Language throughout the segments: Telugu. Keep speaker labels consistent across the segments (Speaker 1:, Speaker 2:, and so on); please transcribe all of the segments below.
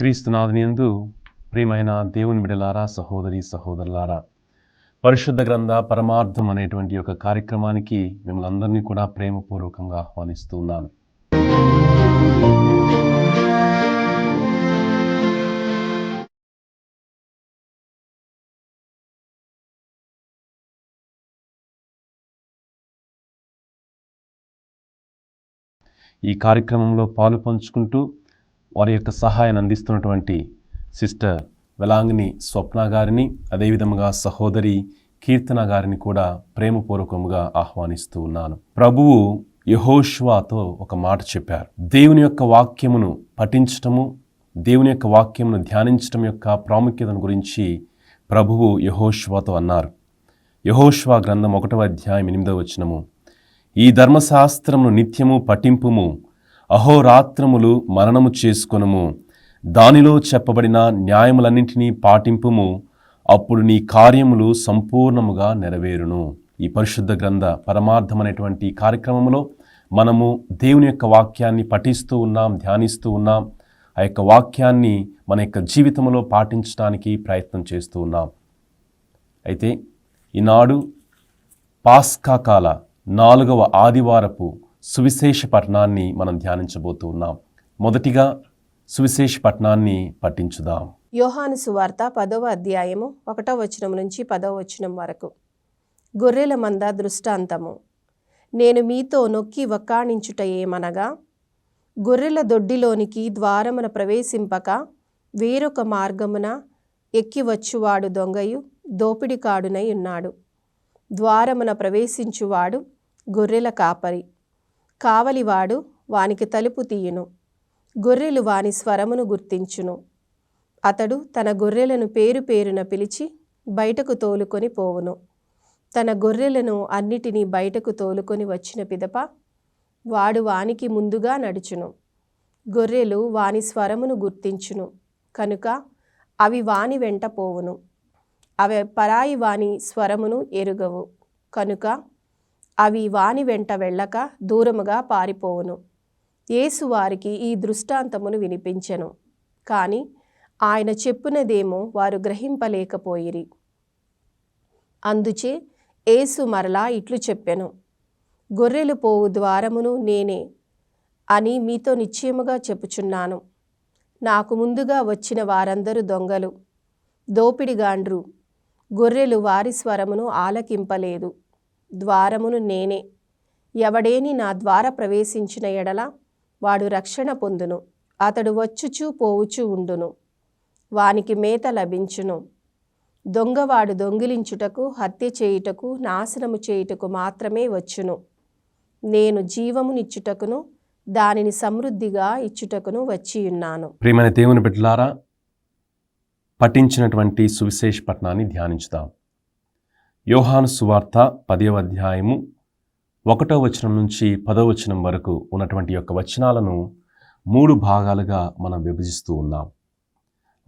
Speaker 1: క్రీస్తునాథునియందు ప్రియమైన దేవుని బిడ్డలారా, సహోదరి సహోదరులారా, పరిశుద్ధ గ్రంథ పరమార్థం అనేటువంటి ఒక కార్యక్రమానికి మిమ్మల్ని అందరినీ కూడా ప్రేమపూర్వకంగా ఆహ్వానిస్తూ ఉన్నాను. ఈ కార్యక్రమంలో పాలు పంచుకుంటూ వారి యొక్క సహాయాన్ని అందిస్తున్నటువంటి సిస్టర్ వెలాంగిని స్వప్న గారిని, అదేవిధంగా సహోదరి కీర్తన గారిని కూడా ప్రేమపూర్వకంగా ఆహ్వానిస్తూ ఉన్నాను. ప్రభువు యెహోషువతో ఒక మాట చెప్పారు. దేవుని యొక్క వాక్యమును పఠించటము, దేవుని యొక్క వాక్యమును ధ్యానించటం యొక్క ప్రాముఖ్యతను గురించి ప్రభువు యెహోషువతో అన్నారు. యెహోషువ గ్రంథం 1వ అధ్యాయం 8వ వచనము, ఈ ధర్మశాస్త్రమును నిత్యము పఠింపుము, అహోరాత్రములు మననము చేసుకొనుము, దానిలో చెప్పబడిన న్యాయములన్నింటినీ పాటింపుము, అప్పుడు నీ కార్యములు సంపూర్ణముగా నెరవేరును. ఈ పరిశుద్ధ గ్రంథ పరమార్థం అనేటువంటి కార్యక్రమంలో మనము దేవుని యొక్క వాక్యాన్ని పఠిస్తూ ఉన్నాం, ధ్యానిస్తూ ఉన్నాం. ఆ యొక్క వాక్యాన్ని మన యొక్క జీవితంలో పాటించడానికి ప్రయత్నం చేస్తూ ఉన్నాం. అయితే ఈనాడు పాస్కా కాల 4వ ఆదివారపు సువిశేష పఠనాన్ని మనం ధ్యానించబోతూ ఉన్నాం. మొదటిగా సువిశేష పఠనాన్ని పఠించుదాం.
Speaker 2: యోహాను సువార్త 10వ అధ్యాయము 1వ వచనం నుంచి 10వ వచనం వరకు. గొర్రెల మంద దృష్టాంతము. నేను మీతో నొక్కి వక్కాణించుట ఏమనగా, గొర్రెల దొడ్డిలోనికి ద్వారమున ప్రవేశింపక వేరొక మార్గమున ఎక్కివచ్చువాడు దొంగయు దోపిడికాడునై ఉన్నాడు. ద్వారమున ప్రవేశించువాడు గొర్రెల కాపరి. కావలివాడు వానికి తలుపు తీయును. గొర్రెలు వాని స్వరమును గుర్తించును. అతడు తన గొర్రెలను పేరు పేరున పిలిచి బయటకు తోలుకొని పోవును. తన గొర్రెలను అన్నిటినీ బయటకు తోలుకొని వచ్చిన పిదప వాడు వానికి ముందుగా నడుచును. గొర్రెలు వాని స్వరమును గుర్తించును కనుక అవి వాని వెంట పోవును. అవి పరాయి వాని స్వరమును ఎరుగవు కనుక అవి వాని వెంట వెళ్ళక దూరముగా పారిపోవును. యేసు వారికి ఈ దృష్టాంతమును వినిపించెను, కాని ఆయన చెప్పునదేమో వారు గ్రహింపలేకపోయిరి. అందుచే యేసు మరలా ఇట్లు చెప్పెను, గొర్రెలు పోవు ద్వారమును నేనే అని మీతో నిశ్చయముగా చెప్పుచున్నాను. నాకు ముందుగా వచ్చిన వారందరూ దొంగలు, దోపిడిగాండ్రు. గొర్రెలు వారి స్వరమును ఆలకింపలేదు. ద్వారమును నేనే. ఎవడేని నా ద్వార ప్రవేశించిన ఎడల వాడు రక్షణ పొందును. అతడు వచ్చుచూ పోవుచూ ఉండును. వానికి మేత లభించును. దొంగవాడు దొంగిలించుటకు, హత్య చేయుటకు, నాశనము చేయుటకు మాత్రమే వచ్చును. నేను జీవమునిచ్చుటకును దానిని సమృద్ధిగా ఇచ్చుటకును వచ్చియున్నాను.
Speaker 1: ప్రియమైన దేవుని బిడ్డలారా, పఠించినటువంటి సువిశేష పఠనాన్ని ధ్యానించుదాం. యోహాను సువార్త 10వ అధ్యాయము 1వ వచనం నుంచి 10వ వచనం వరకు ఉన్నటువంటి యొక్క వచనాలను 3 భాగాలుగా మనం విభజిస్తూ ఉన్నాం.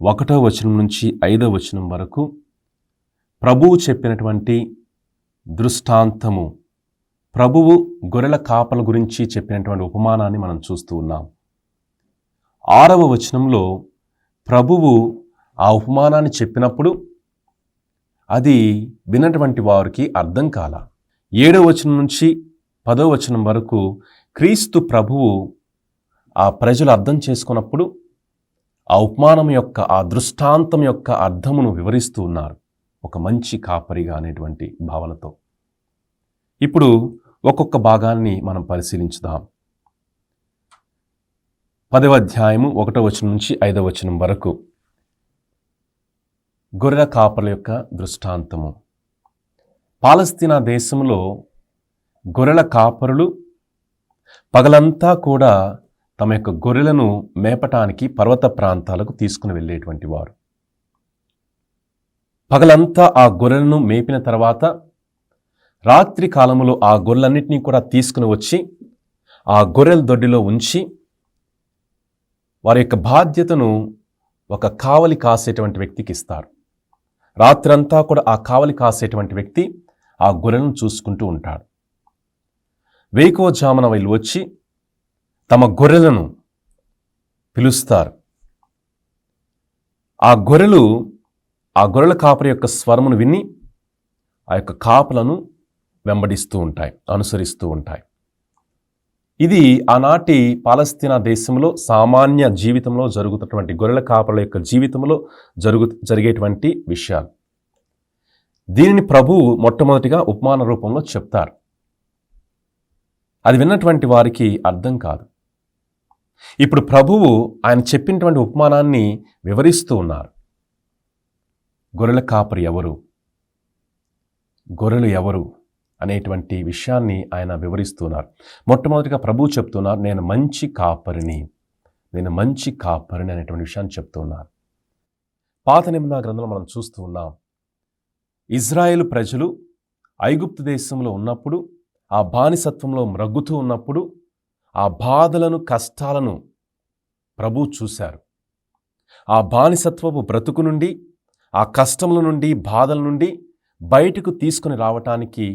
Speaker 1: 1వ వచనం నుంచి 5వ వచనం వరకు ప్రభువు చెప్పినటువంటి దృష్టాంతము, ప్రభువు గొర్రెల కాపల గురించి చెప్పినటువంటి ఉపమానాన్ని మనం చూస్తూ ఉన్నాం. 6వ వచనంలో ప్రభువు ఆ ఉపమానాన్ని చెప్పినప్పుడు అది విన్నటువంటి వారికి అర్థం కాల. 7వ వచనం నుంచి 10వ వచనం వరకు క్రీస్తు ప్రభువు ఆ ప్రజలు అర్థం చేసుకున్నప్పుడు ఆ ఉపమానం యొక్క, ఆ దృష్టాంతం యొక్క అర్థమును వివరిస్తూ ఉన్నారు, ఒక మంచి కాపరిగా అనేటువంటి భావనతో. ఇప్పుడు ఒక్కొక్క భాగాన్ని మనం పరిశీలించుదాం. 10వ అధ్యాయము 1వ వచనం నుంచి 5వ వచనం వరకు గొర్రెల కాపర్ల యొక్క దృష్టాంతము. పాలస్తీనా దేశంలో గొర్రెల కాపరులు పగలంతా కూడా తమ యొక్క గొర్రెలను మేపటానికి పర్వత ప్రాంతాలకు తీసుకుని వెళ్ళేటువంటి వారు. పగలంతా ఆ గొర్రెలను మేపిన తర్వాత రాత్రి కాలంలో ఆ గొర్రెలన్నింటినీ కూడా తీసుకుని వచ్చి ఆ గొర్రెల దొడ్డిలో ఉంచి వారి యొక్క బాధ్యతను ఒక కావలి కాసేటువంటి వ్యక్తికి ఇస్తారు. రాత్రంతా కూడా ఆ కావలి కాసేటువంటి వ్యక్తి ఆ గొర్రెలను చూసుకుంటూ ఉంటాడు. వేకువజామున వీళ్ళు వచ్చి తమ గొర్రెలను పిలుస్తారు. ఆ గొర్రెల కాపరి యొక్క స్వరమును విని ఆ యొక్క కాపులను వెంబడిస్తూ ఉంటాయి, అనుసరిస్తూ ఉంటాయి. ఇది ఆనాటి పాలస్తీనా దేశంలో సామాన్య జీవితంలో జరుగుతున్నటువంటి గొర్రెల కాపరుల యొక్క జీవితంలో జరిగేటువంటి విషయాలు. దీనిని ప్రభువు మొట్టమొదటిగా ఉపమాన రూపంలో చెప్తారు. అది విన్నటువంటి వారికి అర్థం కాదు. ఇప్పుడు ప్రభువు ఆయన చెప్పినటువంటి ఉపమానాన్ని వివరిస్తూ ఉన్నారు. గొర్రెల కాపరి ఎవరు, గొర్రెలు ఎవరు అనేటువంటి విషయాన్ని ఆయన వివరిస్తున్నారు. మొట్టమొదటిగా ప్రభువు చెప్తున్నారు, నేను మంచి కాపరిని అనేటువంటి విషయాన్ని చెప్తున్నారు. పాత నిబంధన గ్రంథంలో మనం చూస్తూ ఉన్నాం, ఇజ్రాయేలు ప్రజలు ఐగుప్తు దేశంలో ఉన్నప్పుడు, ఆ బానిసత్వంలో మ్రగ్గుతూ ఉన్నప్పుడు, ఆ బాధలను కష్టాలను ప్రభువు చూశారు. ఆ బానిసత్వపు బ్రతుకు నుండి, ఆ కష్టముల నుండి, బాధల నుండి బయటకు తీసుకుని రావటానికి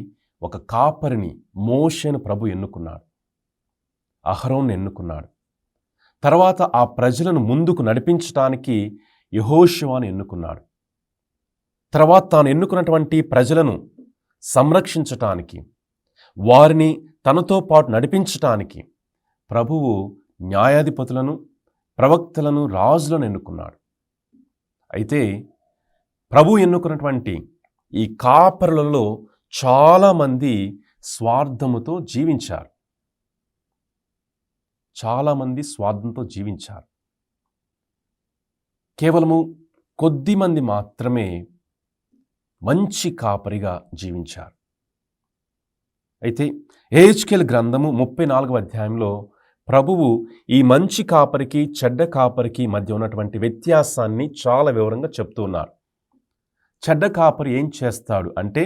Speaker 1: ఒక కాపరిని, మోషేను ప్రభు ఎన్నుకున్నాడు, అహరోను ఎన్నుకున్నాడు. తర్వాత ఆ ప్రజలను ముందుకు నడిపించటానికి యెహోషువను ఎన్నుకున్నాడు. తర్వాత తాను ఎన్నుకున్నటువంటి ప్రజలను సంరక్షించటానికి, వారిని తనతో పాటు నడిపించటానికి ప్రభువు న్యాయాధిపతులను, ప్రవక్తలను, రాజులను ఎన్నుకున్నాడు. అయితే ప్రభు ఎన్నుకున్నటువంటి ఈ కాపరులలో చాలామంది స్వార్థముతో జీవించారు. కేవలము కొద్ది మంది మాత్రమే మంచి కాపరిగా జీవించారు. అయితే యెహెజ్కేలు గ్రంథము 34వ అధ్యాయంలో ప్రభువు ఈ మంచి కాపరికి, చెడ్డ కాపరికి మధ్య ఉన్నటువంటి వ్యత్యాసాన్ని చాలా వివరంగా చెప్తూ ఉన్నారు. చెడ్డ కాపరి ఏం చేస్తాడు అంటే,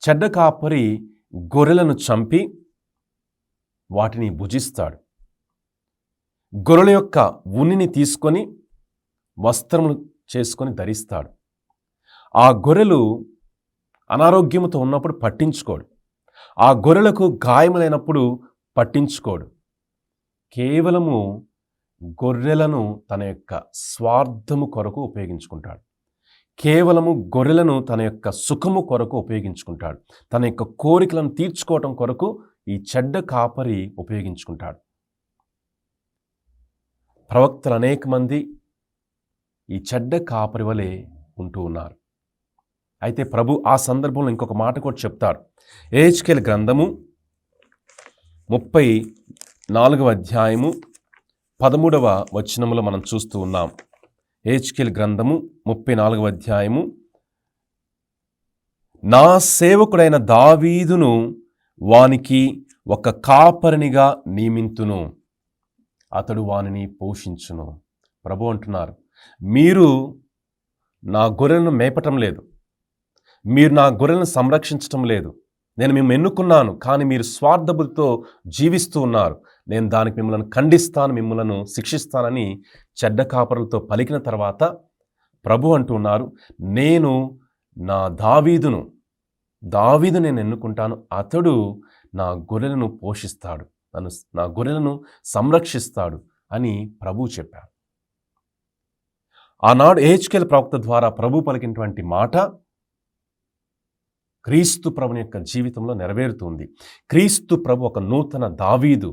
Speaker 1: చెడ్డ కాపరి గొర్రెలను చంపి వాటిని భుజిస్తాడు. గొర్రెల యొక్క ఉన్నిని తీసుకొని వస్త్రములు చేసుకొని ధరిస్తాడు. ఆ గొర్రెలు అనారోగ్యముతో ఉన్నప్పుడు పట్టించుకోడు. ఆ గొర్రెలకు గాయములైనప్పుడు పట్టించుకోడు. కేవలము గొర్రెలను తన యొక్క స్వార్థము కొరకు ఉపయోగించుకుంటాడు. కేవలము గొర్రెలను తన యొక్క సుఖము కొరకు ఉపయోగించుకుంటాడు. తన యొక్క కోరికలను తీర్చుకోవటం కొరకు ఈ చెడ్డ కాపరి ఉపయోగించుకుంటాడు. ప్రవక్తలు అనేక మంది ఈ చెడ్డ కాపరి వలె ఉంటూ ఉన్నారు. అయితే ప్రభు ఆ సందర్భంలో ఇంకొక మాట కూడా చెప్తాడు. యెహెజ్కేలు గ్రంథము 34వ అధ్యాయము 13వ వచనములో మనం చూస్తూ ఉన్నాం. యెహెజ్కేలు గ్రంథము 34వ అధ్యాయము, నా సేవకుడైన దావీదును వానికి ఒక కాపరినిగా నియమింతును, అతడు వానిని పోషించును. ప్రభు అంటున్నారు, మీరు నా గొర్రెలను మేపటం లేదు, మీరు నా గొర్రెలను సంరక్షించటం లేదు. నేను మిమ్మల్ని ఎన్నుకున్నాను, కానీ మీరు స్వార్థబుద్ధితో జీవిస్తూ ఉన్నారు. నేను దానికి మిమ్మల్ని ఖండిస్తాను, మిమ్మల్ని శిక్షిస్తానని చెడ్డ కాపరులతో పలికిన తర్వాత ప్రభు అంటున్నారు, నేను నా దావీదు నేను ఎన్నుకుంటాను, అతడు నా గొర్రెలను పోషిస్తాడు, నా గొర్రెలను సంరక్షిస్తాడు అని ప్రభు చెప్పారు. ఆనాడు యెహెజ్కేలు ప్రవక్త ద్వారా ప్రభు పలికినటువంటి మాట క్రీస్తు ప్రభుని యొక్క జీవితంలో నెరవేరుతుంది. క్రీస్తు ప్రభు ఒక నూతన దావీదు,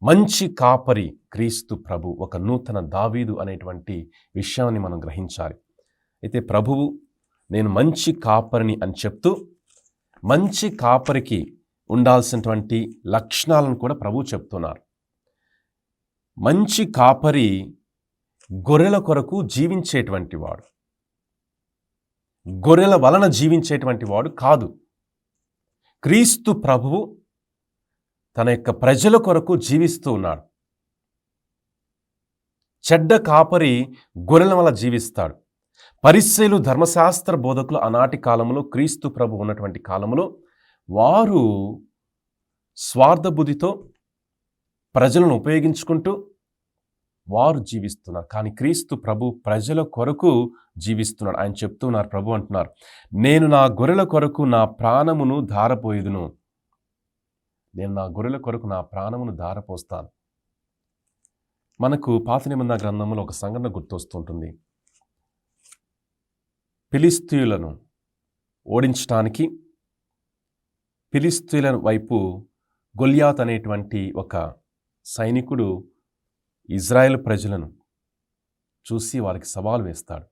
Speaker 1: మంచి కాపరి. క్రీస్తు ప్రభు ఒక నూతన దావీదు అనేటువంటి విషయాన్ని మనం గ్రహించాలి. అయితే ప్రభువు నేను మంచి కాపరిని అని చెప్తూ మంచి కాపరికి ఉండాల్సినటువంటి లక్షణాలను కూడా ప్రభు చెప్తున్నారు. మంచి కాపరి గొర్రెల కొరకు జీవించేటువంటి వాడు, గొర్రెల వలన జీవించేటువంటి వాడు కాదు. క్రీస్తు ప్రభువు తన యొక్క ప్రజల కొరకు జీవిస్తూ ఉన్నాడు. చెడ్డ కాపరి గొర్రెల వల్ల జీవిస్తాడు. పరిసయ్యులు, ధర్మశాస్త్ర బోధకులు ఆనాటి కాలంలో, క్రీస్తు ప్రభు ఉన్నటువంటి కాలంలో వారు స్వార్థ బుద్ధితో ప్రజలను ఉపయోగించుకుంటూ వారు జీవిస్తున్నారు. కానీ క్రీస్తు ప్రభు ప్రజల కొరకు జీవిస్తున్నాడు. ఆయన చెప్తున్నారు, ప్రభు అంటున్నారు, నేను నా గొర్రెల కొరకు నా ప్రాణమును ధారపోయేదును. నేను నా గొర్రెల కొరకు నా ప్రాణమును ధారపోస్తాను. మనకు పాత నిబంధన గ్రంథంలో ఒక సంఘటన గుర్తొస్తుంటుంది. ఫిలిస్తీయులను ఓడించడానికి ఫిలిస్తీయుల వైపు గొల్యాత్ అనేటువంటి ఒక సైనికుడు ఇజ్రాయెల్ ప్రజలను చూసి వారికి సవాలు వేస్తాడు.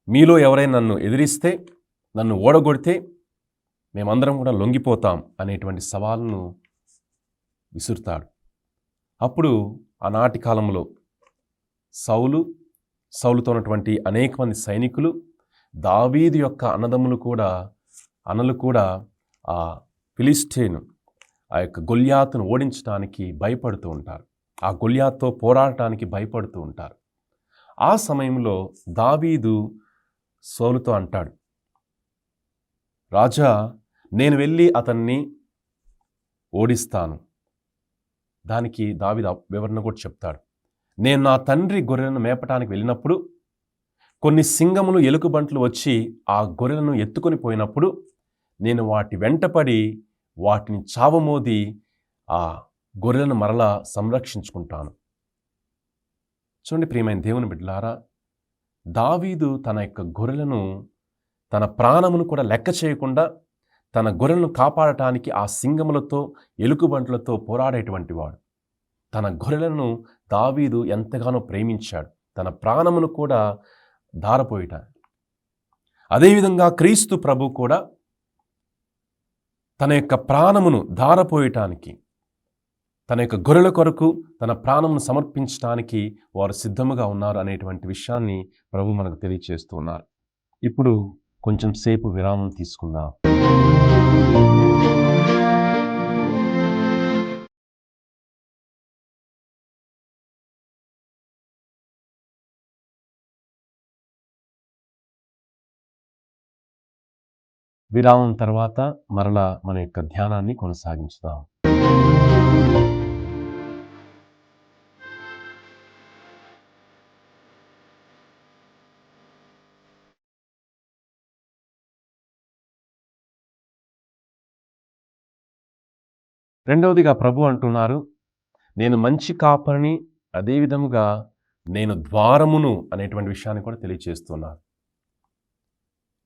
Speaker 1: మీలో ఎవరైనా నన్ను ఎదిరిస్తే, నన్ను ఓడగొడితే మేమందరం కూడా లొంగిపోతాం అనేటువంటి సవాలును విసురుతాడు. అప్పుడు ఆనాటి కాలంలో సౌలుతో ఉన్నటువంటి అనేక మంది సైనికులు, దావీదు యొక్క అన్నలు కూడా ఆ ఫిలిస్టీను ఆ యొక్క గొల్యాతును ఓడించడానికి భయపడుతూ ఉంటారు. ఆ గొల్యాత్తో పోరాడటానికి భయపడుతూ ఉంటారు. ఆ సమయంలో దావీదు సౌలుతో అంటాడు, రాజా, నేను వెళ్ళి అతన్ని ఓడిస్తాను. దానికి దావీదు వివరణ కూడా చెప్తాడు. నేను నా తండ్రి గొర్రెలను మేపటానికి వెళ్ళినప్పుడు కొన్ని సింగములు, ఎలుకబంట్లు వచ్చి ఆ గొర్రెలను ఎత్తుకొని పోయినప్పుడు నేను వాటి వెంటపడి వాటిని చావమోది ఆ గొర్రెలను మరలా సంరక్షించుకుంటాను. చూడండి ప్రియమైన దేవుని బిడ్డలారా, దావీదు తన యొక్క గొర్రెలను, తన ప్రాణమును కూడా లెక్క చేయకుండా తన గొర్రెలను కాపాడటానికి ఆ సింగములతో, ఎలుకబంట్లతో పోరాడేటువంటి వాడు. తన గొర్రెలను దావీదు ఎంతగానో ప్రేమించాడు, తన ప్రాణమును కూడా ధారపోయిట. అదేవిధంగా క్రీస్తు ప్రభు కూడా తన యొక్క ప్రాణమును ధారపోయటానికి, తన యొక్క గొర్రెల కొరకు తన ప్రాణమును సమర్పించడానికి వారు సిద్ధముగా ఉన్నారు అనేటువంటి విషయాన్ని ప్రభు మనకు తెలియచేస్తూ ఉన్నారు. ఇప్పుడు కొంచెం సేపు విరామం తీసుకుందాం. విరామం తర్వాత మరలా మన యొక్క ధ్యానాన్ని కొనసాగించుదాం. రెండవదిగా ప్రభు అంటున్నారు, నేను మంచి కాపరిని, అదేవిధముగా నేను ద్వారమును అనేటువంటి విషయాన్ని కూడా తెలియచేస్తున్నారు.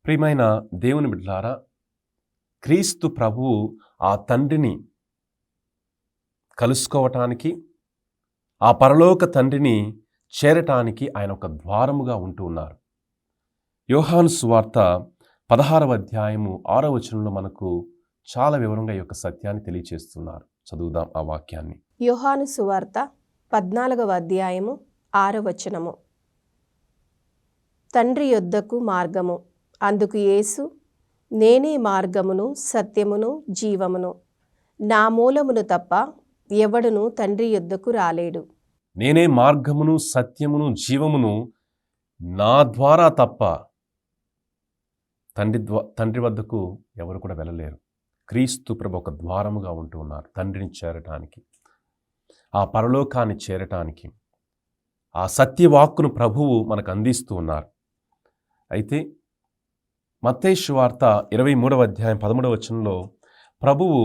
Speaker 1: ప్రియమైన దేవుని బిడ్డలారా, క్రీస్తు ప్రభువు ఆ తండ్రిని కలుసుకోవటానికి, ఆ పరలోక తండ్రిని చేరటానికి ఆయన ఒక ద్వారముగా ఉంటూ ఉన్నారు. యోహాను సువార్త 16వ అధ్యాయము 6వ వచనంలో మనకు చాలా వివరంగా ఈ యొక్క సత్యాన్ని తెలియచేస్తున్నారు. చదువుదాం ఆ వాక్యాన్ని.
Speaker 2: యోహాను సువార్త 14వ అధ్యాయము 6వ వచనము. తండ్రి యొద్దకు మార్గము. అందుకు యేసు, నేనే మార్గమును, సత్యమును, జీవమును. నా మూలమును తప్ప ఎవడును తండ్రి యొద్దకు రాలేడు.
Speaker 1: నేనే మార్గమును, సత్యమును, జీవమును, నా ద్వారా తప్ప తండ్రి వద్దకు ఎవరు కూడా వెళ్ళలేరు. క్రీస్తు ప్రభు ఒక ద్వారముగా ఉంటూ ఉన్నారు తండ్రిని చేరటానికి, ఆ పరలోకాన్ని చేరటానికి. ఆ సత్యవాక్కును ప్రభువు మనకు అందిస్తూ ఉన్నారు. అయితే మత్తయి సువార్త 23వ అధ్యాయం 13వ వచనంలో ప్రభువు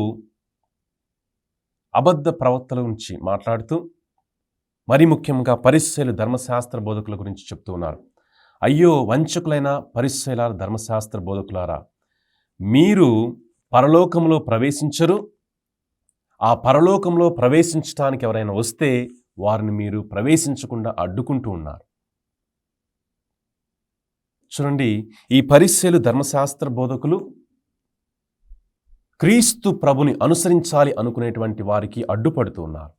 Speaker 1: అబద్ధ ప్రవక్తల గురించి మాట్లాడుతూ, మరి ముఖ్యంగా పరిసయ్యులు, ధర్మశాస్త్ర బోధకుల గురించి చెప్తూ ఉన్నారు. అయ్యో వంచకులైన పరిసయ్యులారా, ధర్మశాస్త్ర బోధకులారా, మీరు పరలోకంలో ప్రవేశించరు. ఆ పరలోకంలో ప్రవేశించడానికి ఎవరైనా వస్తే వారిని మీరు ప్రవేశించకుండా అడ్డుకుంటూ ఉన్నారు. చూడండి, ఈ పరిసయ్యులు, ధర్మశాస్త్ర బోధకులు క్రీస్తు ప్రభుని అనుసరించాలి అనుకునేటువంటి వారికి అడ్డుపడుతూ ఉన్నారు.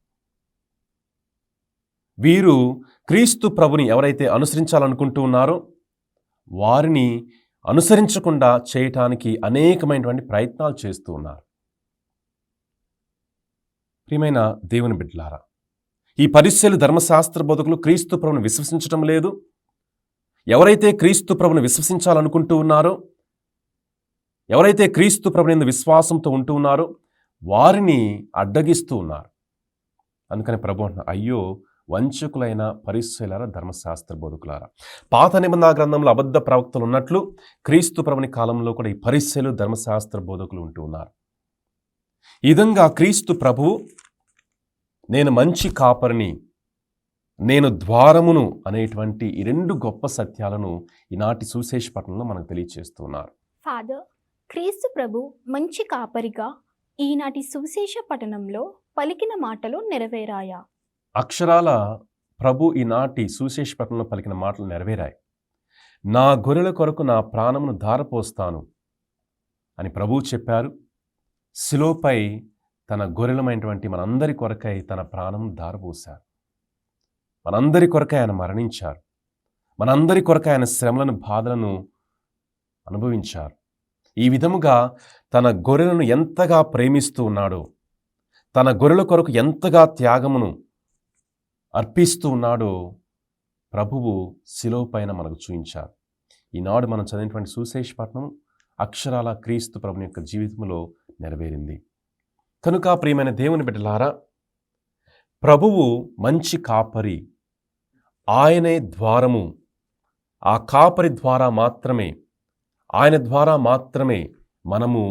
Speaker 1: వీరు క్రీస్తు ప్రభుని ఎవరైతే అనుసరించాలనుకుంటూ ఉన్నారో వారిని అనుసరించకుండా చేయటానికి అనేకమైనటువంటి ప్రయత్నాలు చేస్తూ ఉన్నారు. ప్రియమైన దేవుని బిడ్డలారా, ఈ పరిసయ్యులు, ధర్మశాస్త్ర బోధకులు క్రీస్తు ప్రభుని విశ్వసించటం లేదు. ఎవరైతే క్రీస్తు ప్రభుని విశ్వసించాలనుకుంటూ ఉన్నారో, ఎవరైతే క్రీస్తు ప్రభుని విశ్వాసంతో ఉంటూ ఉన్నారో వారిని అడ్డగిస్తూ ఉన్నారు. అందుకని ప్రభు అంటున్నారు, అయ్యో వంచకులైన పరిసయ్యులారా, ధర్మశాస్త్ర బోధకులారా. పాత నిబంధన గ్రంథంలో అబద్ధ ప్రవక్తలు ఉన్నట్లు క్రీస్తు ప్రభుని కాలంలో కూడా ఈ పరిసయ్యులు, ధర్మశాస్త్ర బోధకులు ఉంటూ ఉన్నారు. ఈ విధంగా క్రీస్తు ప్రభువు నేను మంచి కాపరిని, నేను ద్వారమును అనేటువంటి ఈ రెండు గొప్ప సత్యాలను ఈనాటి సువిశేష పట్టణంలో మనకు తెలియచేస్తున్నారు.
Speaker 3: ఫాదర్, క్రీస్తు ప్రభు మంచి కాపరిగా ఈనాటి సువిశేష పఠనంలో పలికిన మాటలు నెరవేరాయా?
Speaker 1: అక్షరాల ప్రభు ఈనాటి సువిశేష పట్టణంలో పలికిన మాటలు నెరవేరాయి. నా గొర్రెల కొరకు నా ప్రాణమును ధారపోస్తాను అని ప్రభువు చెప్పారు. శిలువపై తన గొర్రెలమైనటువంటి మనందరి కొరకై తన ప్రాణమును ధారపోశారు. మనందరి కొరకై ఆయన మరణించారు. మనందరి కొరకై ఆయన శ్రమలను, బాధలను అనుభవించారు. ఈ విధముగా తన గొర్రెలను ఎంతగా ప్రేమిస్తూ ఉన్నాడో, తన గొర్రెల కొరకు ఎంతగా త్యాగమును అర్పిస్తూ ఉన్నాడో ప్రభువు శిలువ పైన మనకు చూపించారు. ఈనాడు మనం చదివినటువంటి సువిశేష పట్టణం అక్షరాల క్రీస్తు ప్రభుని యొక్క జీవితంలో నెరవేరింది. కనుక ప్రియమైన దేవుని బిడ్డలారా, ప్రభువు మంచి కాపరి, ఆయనే ద్వారము. ఆ కాపరి ద్వారా మాత్రమే, ఆయన ద్వారా మాత్రమే మనము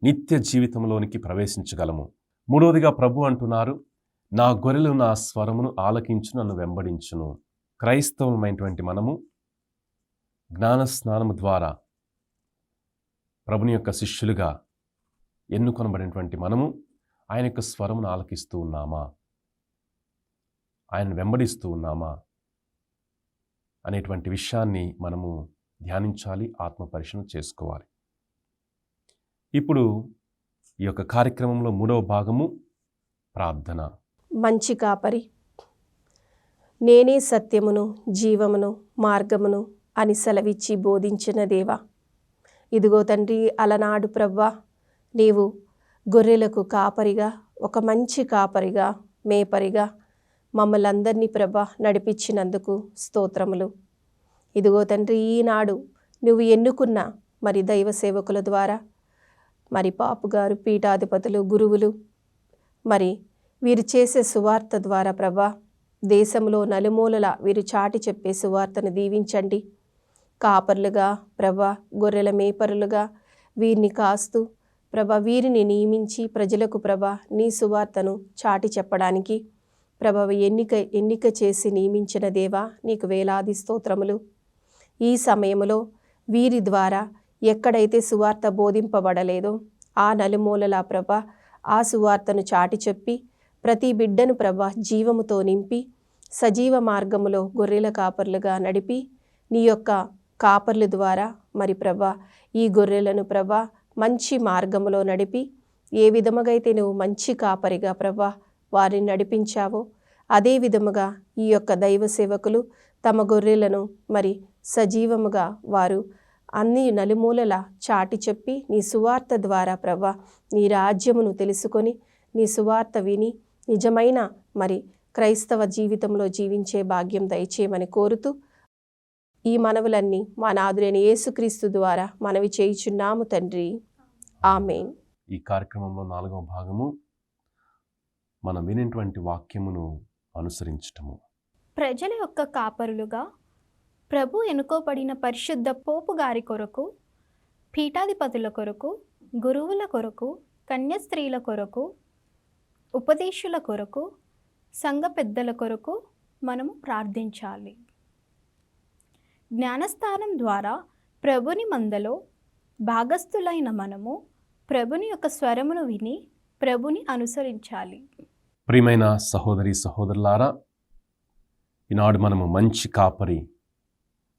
Speaker 1: నిత్య జీవితంలోనికి ప్రవేశించగలము. మూడవదిగా ప్రభు అంటున్నారు, నా గొర్రెలు నా స్వరమును ఆలకించు, నన్ను వెంబడించును. క్రైస్తవమైనటువంటి మనము జ్ఞానస్నానము ద్వారా ప్రభుని యొక్క శిష్యులుగా ఎన్నుకొనబడినటువంటి మనము ఆయన యొక్క స్వరమును ఆలకిస్తూ ఉన్నామా, ఆయనను వెంబడిస్తూ ఉన్నామా అనేటువంటి విషయాన్ని మనము ధ్యానించాలి, ఆత్మ పరిశీలన చేసుకోవాలి. ఇప్పుడు ఈ యొక్క కార్యక్రమంలో మూడవ భాగము ప్రార్థన.
Speaker 2: మంచి కాపరి, నేనే సత్యమును, జీవమును, మార్గమును అని సెలవిచ్చి బోధించిన దేవా, ఇదిగో తండ్రి, అలనాడు ప్రవ్వా నీవు గొర్రెలకు కాపరిగా, ఒక మంచి కాపరిగా, మేపరిగా మమ్మల్ని అందరినీ ప్రభా నడిపించినందుకు స్తోత్రములు. ఇదిగో తండ్రి, ఈనాడు నువ్వు ఎన్నుకున్న మరి దైవ సేవకుల ద్వారా, మరి పాపుగారు, పీఠాధిపతులు, గురువులు, మరి వీరు చేసే సువార్త ద్వారా ప్రభా దేశంలో నలుమూలల వీరు చాటి చెప్పే సువార్తను దీవించండి. కాపర్లుగా ప్రభా, గొర్రెల మేపరులుగా వీరిని కాస్తూ ప్రభా వీరిని నియమించి ప్రజలకు ప్రభా నీ సువార్తను చాటి చెప్పడానికి ప్రభా ఎన్నిక చేసి నియమించిన దేవా నీకు వేలాది స్తోత్రములు. ఈ సమయంలో వీరి ద్వారా ఎక్కడైతే సువార్త బోధింపబడలేదో ఆ నలుమూలల ప్రభా ఆ సువార్తను చాటి చెప్పి ప్రతి బిడ్డను ప్రభా జీవముతో నింపి సజీవ మార్గములో గొర్రెల కాపర్లుగా నడిపి నీ యొక్క కాపర్ల ద్వారా మరి ప్రభా ఈ గొర్రెలను ప్రభా మంచి మార్గములో నడిపి ఏ విధముగా అయితే నువ్వు మంచి కాపరిగా ప్రభా వారిని నడిపించావో అదే విధముగా ఈ యొక్క దైవ సేవకులు తమ గొర్రెలను మరి సజీవముగా వారు అన్ని నలుమూలల చాటి చెప్పి నీ సువార్త ద్వారా ప్రభా నీ రాజ్యమును తెలుసుకొని నీ సువార్త విని నిజమైన మరి క్రైస్తవ జీవితంలో జీవించే భాగ్యం దయచేయమని కోరుతూ ఈ మనవులన్నీ మా నాథుడైన యేసుక్రీస్తు ద్వారా మనవి చేయుచున్నాము తండ్రి, ఆమేన్.
Speaker 1: ఈ కార్యక్రమంలో 4వ భాగము మనం వినేటువంటి వాక్యమును అనుసరించటము.
Speaker 3: ప్రజల యొక్క కాపరులుగా ప్రభు ఎన్నుకోబడిన పరిశుద్ధ పోపు గారి కొరకు, పీఠాధిపతుల కొరకు, గురువుల కొరకు, కన్యాస్త్రీల కొరకు, ఉపదేశుల కొరకు, సంఘ పెద్దల కొరకు మనము ప్రార్థించాలి. జ్ఞానస్థానం ద్వారా ప్రభుని మందలో భాగస్థులైన మనము ప్రభుని యొక్క స్వరమును విని ప్రభుని అనుసరించాలి.
Speaker 1: ప్రియమైన సహోదరి సహోదరులారా, ఈనాడు మనము మంచి కాపరి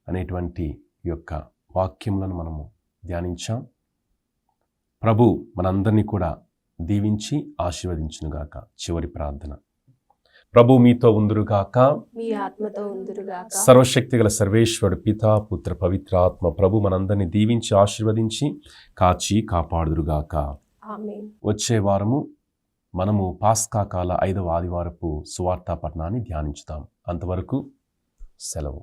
Speaker 1: అనేటువంటి యొక్క వాక్యములను మనము ధ్యానించాం. ప్రభు మనందరినీ కూడా దీవించి ఆశీర్వదించునుగాక. చివరి ప్రార్థన. ప్రభు మీతో ఉందురుగాక,
Speaker 2: మీ ఆత్మతో ఉందురుగాక.
Speaker 1: సర్వశక్తి గల సర్వేశ్వరుడు పితా, పుత్ర, పవిత్ర ఆత్మ ప్రభు మనందరినీ దీవించి ఆశీర్వదించి కాచి కాపాడుదురుగాక.
Speaker 2: ఆమేన్.
Speaker 1: వచ్చే వారము మనము పాస్కా కాల 5వ ఆదివారపు సువార్తా పఠనాన్ని ధ్యానించుతాం. అంతవరకు సెలవు.